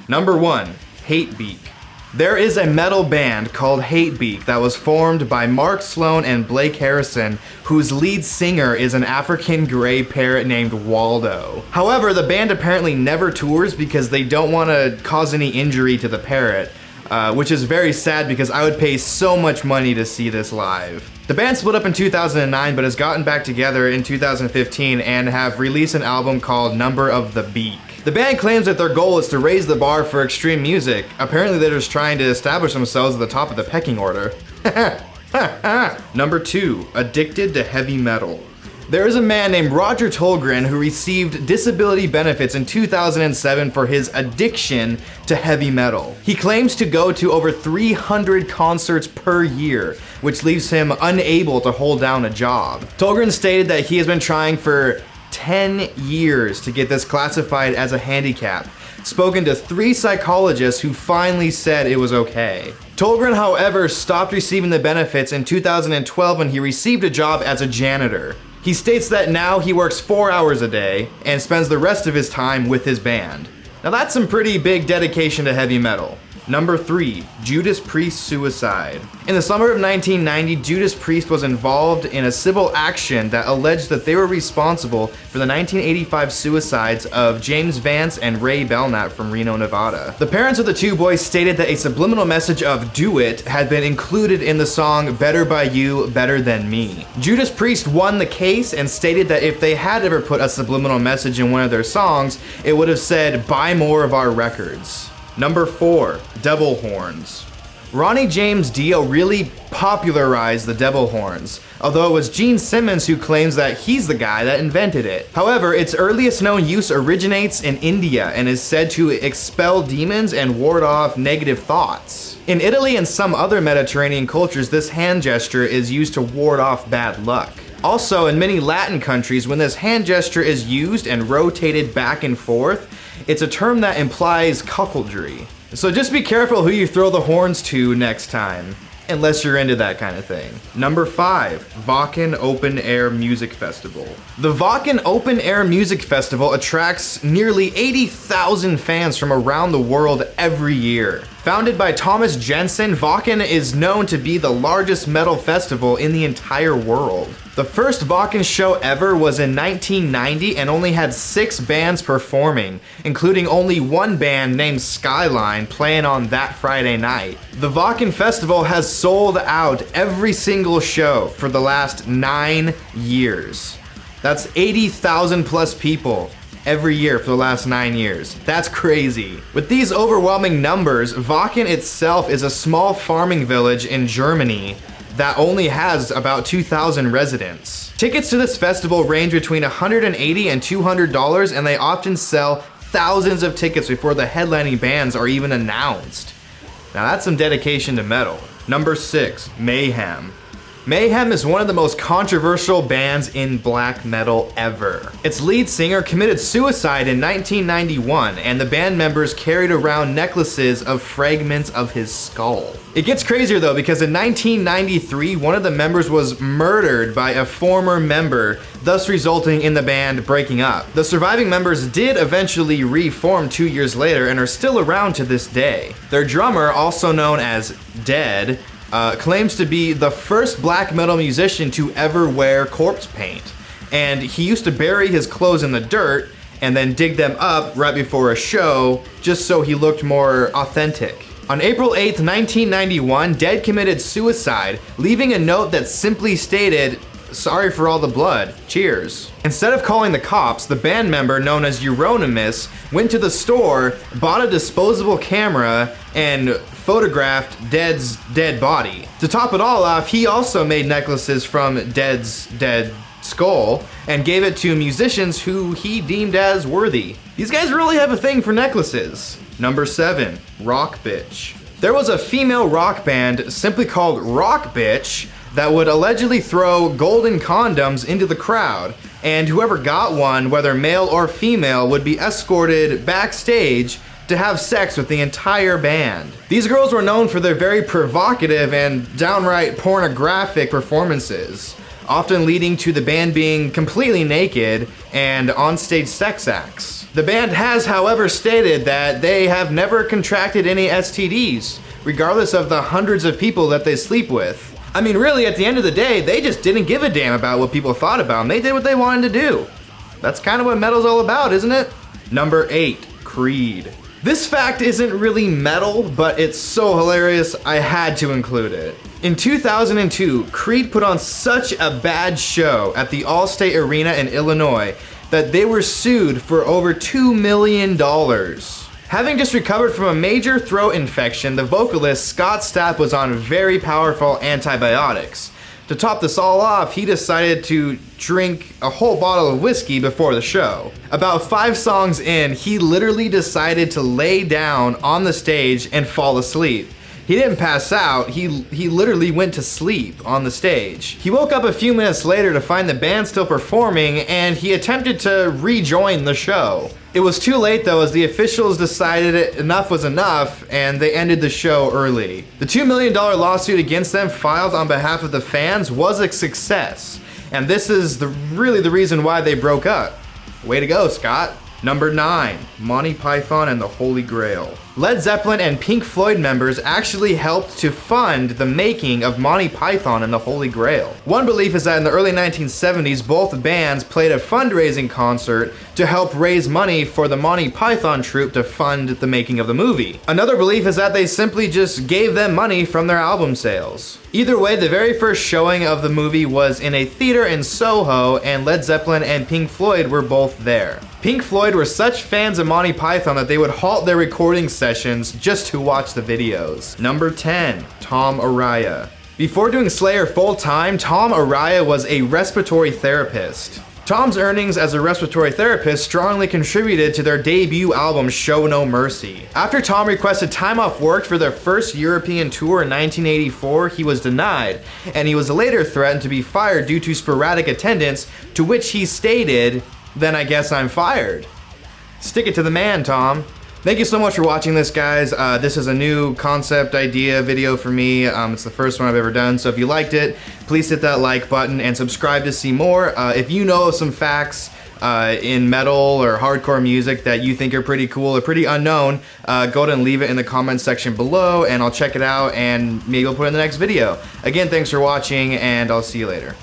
Number 1, Hatebeak. There is a metal band called Hatebeak that was formed by Mark Sloan and Blake Harrison, whose lead singer is an African gray parrot named Waldo. However, the band apparently never tours because they don't want to cause any injury to the parrot, which is very sad because I would pay so much money to see this live. The band split up in 2009 but has gotten back together in 2015 and have released an album called Number of the Beak. The band claims that their goal is to raise the bar for extreme music. Apparently they're just trying to establish themselves at the top of the pecking order. Number 2, Addicted to Heavy Metal. There is a man named Roger Tolgren who received disability benefits in 2007 for his addiction to heavy metal. He claims to go to over 300 concerts per year, which leaves him unable to hold down a job. Tolgren stated that he has been trying for 10 years to get this classified as a handicap, spoken to 3 psychologists who finally said it was okay. Tolgren, however, stopped receiving the benefits in 2012 when he received a job as a janitor. He states that now he works 4 hours a day and spends the rest of his time with his band. Now that's some pretty big dedication to heavy metal. Number 3, Judas Priest suicide. In the summer of 1990, Judas Priest was involved in a civil action that alleged that they were responsible for the 1985 suicides of James Vance and Ray Belknap from Reno, Nevada. The parents of the 2 boys stated that a subliminal message of "Do It" had been included in the song Better by You, Better Than Me. Judas Priest won the case and stated that if they had ever put a subliminal message in one of their songs, it would have said, "Buy more of our records." Number 4, Devil Horns. Ronnie James Dio really popularized the devil horns, although it was Gene Simmons who claims that he's the guy that invented it. However, its earliest known use originates in India and is said to expel demons and ward off negative thoughts. In Italy and some other Mediterranean cultures, this hand gesture is used to ward off bad luck. Also, in many Latin countries, when this hand gesture is used and rotated back and forth, it's a term that implies cuckoldry. So just be careful who you throw the horns to next time, unless you're into that kind of thing. Number 5, Wacken Open Air Music Festival. The Wacken Open Air Music Festival attracts nearly 80,000 fans from around the world every year. Founded by Thomas Jensen, Wacken is known to be the largest metal festival in the entire world. The first Wacken show ever was in 1990 and only had 6 bands performing, including only one band named Skyline playing on that Friday night. The Wacken Festival has sold out every single show for the last 9 years. That's 80,000 plus people every year for the last 9 years. That's crazy. With these overwhelming numbers, Wacken itself is a small farming village in Germany that only has about 2,000 residents. Tickets to this festival range between $180 and $200, and they often sell thousands of tickets before the headlining bands are even announced. Now that's some dedication to metal. Number 6, Mayhem. Mayhem is one of the most controversial bands in black metal ever. Its lead singer committed suicide in 1991, and the band members carried around necklaces of fragments of his skull. It gets crazier though, because in 1993, one of the members was murdered by a former member, thus resulting in the band breaking up. The surviving members did eventually reform 2 years later and are still around to this day. Their drummer, also known as Dead, claims to be the first black metal musician to ever wear corpse paint. And he used to bury his clothes in the dirt and then dig them up right before a show just so he looked more authentic. On April 8th, 1991, Dead committed suicide, leaving a note that simply stated, "Sorry for all the blood, cheers." Instead of calling the cops, the band member known as Euronymous went to the store, bought a disposable camera, and photographed Dead's dead body. To top it all off, he also made necklaces from Dead's dead skull and gave it to musicians who he deemed as worthy. These guys really have a thing for necklaces. Number 7, Rock Bitch. There was a female rock band simply called Rock Bitch that would allegedly throw golden condoms into the crowd, and whoever got one, whether male or female, would be escorted backstage to have sex with the entire band. These girls were known for their very provocative and downright pornographic performances. often leading to the band being completely naked and onstage sex acts. The band has, however, stated that they have never contracted any STDs, regardless of the hundreds of people that they sleep with. I mean, really, at the end of the day, they just didn't give a damn about what people thought about them. They did what they wanted to do. That's kind of what metal's all about, isn't it? Number 8, Creed. This fact isn't really metal, but it's so hilarious I had to include it. In 2002, Creed put on such a bad show at the Allstate Arena in Illinois that they were sued for over $2 million. Having just recovered from a major throat infection, the vocalist Scott Stapp was on very powerful antibiotics. To top this all off, he decided to drink a whole bottle of whiskey before the show. About 5 songs in, he literally decided to lay down on the stage and fall asleep. He didn't pass out, he literally went to sleep on the stage. He woke up a few minutes later to find the band still performing, and he attempted to rejoin the show. It was too late though, as the officials decided enough was enough and they ended the show early. The $2 million lawsuit against them, filed on behalf of the fans, was a success. And this is really the reason why they broke up. Way to go, Scott. Number 9, Monty Python and the Holy Grail. Led Zeppelin and Pink Floyd members actually helped to fund the making of Monty Python and the Holy Grail. One belief is that in the early 1970s, both bands played a fundraising concert to help raise money for the Monty Python troupe to fund the making of the movie. Another belief is that they simply just gave them money from their album sales. Either way, the very first showing of the movie was in a theater in Soho, and Led Zeppelin and Pink Floyd were both there. Pink Floyd were such fans of Monty Python that they would halt their recording sessions just to watch the videos. Number 10, Tom Araya. Before doing Slayer full-time, Tom Araya was a respiratory therapist. Tom's earnings as a respiratory therapist strongly contributed to their debut album Show No Mercy. After Tom requested time off work for their first European tour in 1984, he was denied, and he was later threatened to be fired due to sporadic attendance, to which he stated, "Then I guess I'm fired." Stick it to the man, Tom. Thank you so much for watching this, guys. This is a new concept idea video for me. It's the first one I've ever done, so if you liked it, please hit that like button and subscribe to see more. If you know some facts in metal or hardcore music that you think are pretty cool or pretty unknown, go ahead and leave it in the comments section below, and I'll check it out and maybe I'll put it in the next video. Again, thanks for watching, and I'll see you later.